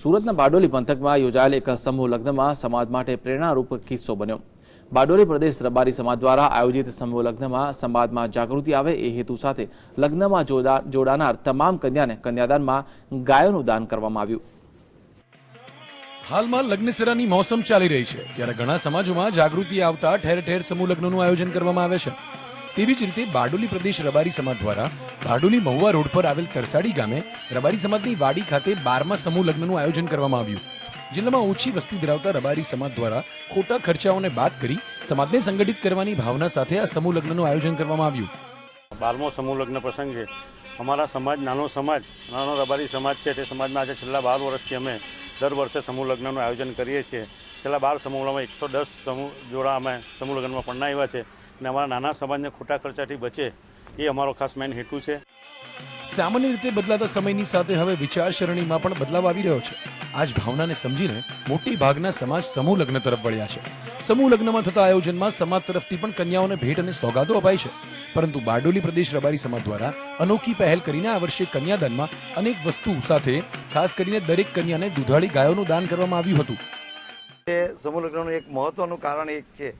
સુરતના બારડોલી પંથકમાં યોજાયેલ એક સમૂહ લગ્નમાં સમાજ માટે પ્રેરણારૂપ કિસ્સો બન્યો। બારડોલી પ્રદેશ રબારી સમાજ દ્વારા આયોજિત સમૂહ લગ્નમાં સમાજમાં જાગૃતિ આવે એ હેતુ સાથે લગ્નમાં જોડાનાર તમામ કન્યાને કન્યાદાનમાં ગાયોનું દાન કરવામાં આવ્યું। હાલમાં લગ્નસરાની મોસમ ચાલી રહી છે ત્યારે ઘણા સમાજોમાં જાગૃતિ આવતા ઠેર ઠેર સમૂહ લગ્નનું આયોજન કરવામાં આવે છે। તેવી જ રીતે બારડોલી પ્રદેશ રબારી સમાજ દ્વારા બારડોલી મહુવા રોડ પર આવેલ તરસાડી ગામે રબારી સમાજની વાડી ખાતે 12મા સમૂહ લગ્નનું આયોજન કરવામાં આવ્યું। જિલ્લામાં ઓછી વસ્તી ધરાવતા રબારી સમાજ દ્વારા ખોટા ખર્ચાઓને બાદ કરી સમાજને સંગઠિત કરવાની ભાવના સાથે આ સમૂહ લગ્નનું આયોજન કરવામાં આવ્યું। 12મો સમૂહ લગ્ન પ્રસંગે અમારા સમાજ નાનો રબારી સમાજ છે તે સમાજમાં આજે છેલ્લા 12 વર્ષથી અમે દર વર્ષે સમૂહ લગ્નનું આયોજન કરીએ છીએ। છેલ્લા 12 સમૂહમાં 110 જોડા અમે સમૂહ લગ્નમાં પરણાવ્યા છે અને અમારા નાના સમાજને ખોટા ખર્ચાથી બચે એ અમારો ખાસ મેઇન હેતુ છે। સામાન્ય રીતે બદલાતા સમયની સાથે હવે વિચારસરણીમાં પણ બદલાવ આવી રહ્યો છે। આ જ ભાવનાને સમજીને મોટી ભાગના સમાજ સમૂહ લગ્ન તરફ વળ્યા છે। સમૂહ લગ્નમાં થતા આયોજનમાં સમાજ તરફથી પણ કન્યાઓને ભેટ અને સોગાદો અપાય છે, પરંતુ બારડોલી પ્રદેશ રબારી સમાજ દ્વારા અનોખી પહેલ કરીને આ વર્ષે કન્યાદાનમાં અનેક વસ્તુ સાથે ખાસ કરીને દરેક કન્યાને દુધાળી ગાયોનું દાન કરવામાં આવ્યું હતું। સમૂહ લગ્નનું એક મહત્વનું કારણ એક છે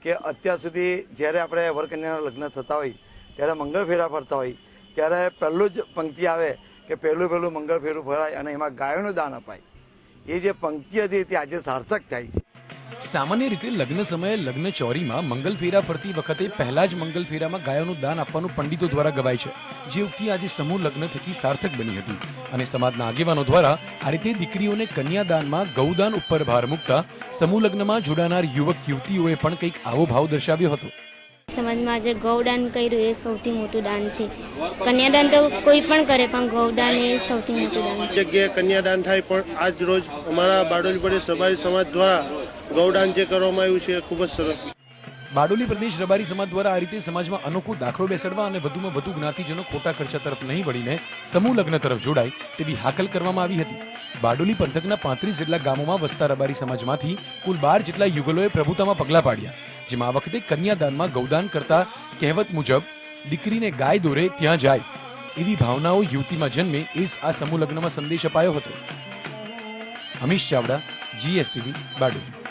કે અત્યાર સુધી જ્યારે આપણે વરકન્યાના લગ્ન થતા હોય ત્યારે મંગળ ફેરા ફરતા હોય ત્યારે પહેલું જ પંક્તિ આવે કે પહેલું મંગળ ફેરું ફરાય અને એમાં ગાયોનું દાન અપાય। એ જે પંક્તિ હતી તે આજે સાર્થક થાય છે। સામાન્ય રીતે લગ્ન સમયે લગ્ન ચોરીમાં મંગલ ફેરા ફરતી વખતે પહેલા જ મંગલ ફેરામાં ગાયોનું દાન આપવાનું પંડિતો દ્વારા ગવાય છે, જે ઉક્તિ આજે સમૂહ લગ્ન થકી સાર્થક બની હતી અને સમાજના આગેવાનો દ્વારા આ રીતે દીકરીઓને કન્યાદાનમાં ગૌદાન ઉપર ભાર મૂકતા સમૂહ લગ્નમાં જોડાનાર યુવક યુવતીઓએ પણ કંઈક આવો ભાવ દર્શાવ્યો હતો। સમાજમાં આજે ગૌદાન કર્યું એ સૌથી મોટું દાન છે। કન્યાદાન તો કોઈ પણ કરે પણ ગૌદાન એ સૌથી મોટું દાન છે। જગ્યાએ કન્યાદાન થાય પણ આજ રોજ અમારા બારડોલી પ્રદેશ રબારી સમાજ દ્વારા ગૌદાન જે કરવામાં આવ્યું છે એ ખૂબ જ સરસ। બારડોલી પ્રદેશ રબારી સમાજ દ્વારા આ રીતે સમાજમાં અનોખો દાખલો બેસાડવા અને વધુમાં વધુ જ્ઞાતિજનો ખોટા ખર્ચા તરફ નહીં વળીને સમૂહ લગ્ન તરફ જોડાય તેવી હાકલ કરવામાં આવી હતી। બારડોલી પંથકના 35 જેટલા ગામોમાં વસતા રબારી સમાજમાંથી કુલ 12 જેટલા યુગલોએ પ્રભુતામાં પગલાં પાડ્યા, જેમાં આ વખતે કન્યાદાનમાં ગૌદાન કરતા કહેવત મુજબ દીકરીને ગાય દોરે ત્યાં જાય એવી ભાવનાઓ યુવતીમાં જન્મે એ આ સમૂહ લગ્નમાં સંદેશ અપાયો હતો। અમીશ ચાવડા, GSTV, બારડોલી।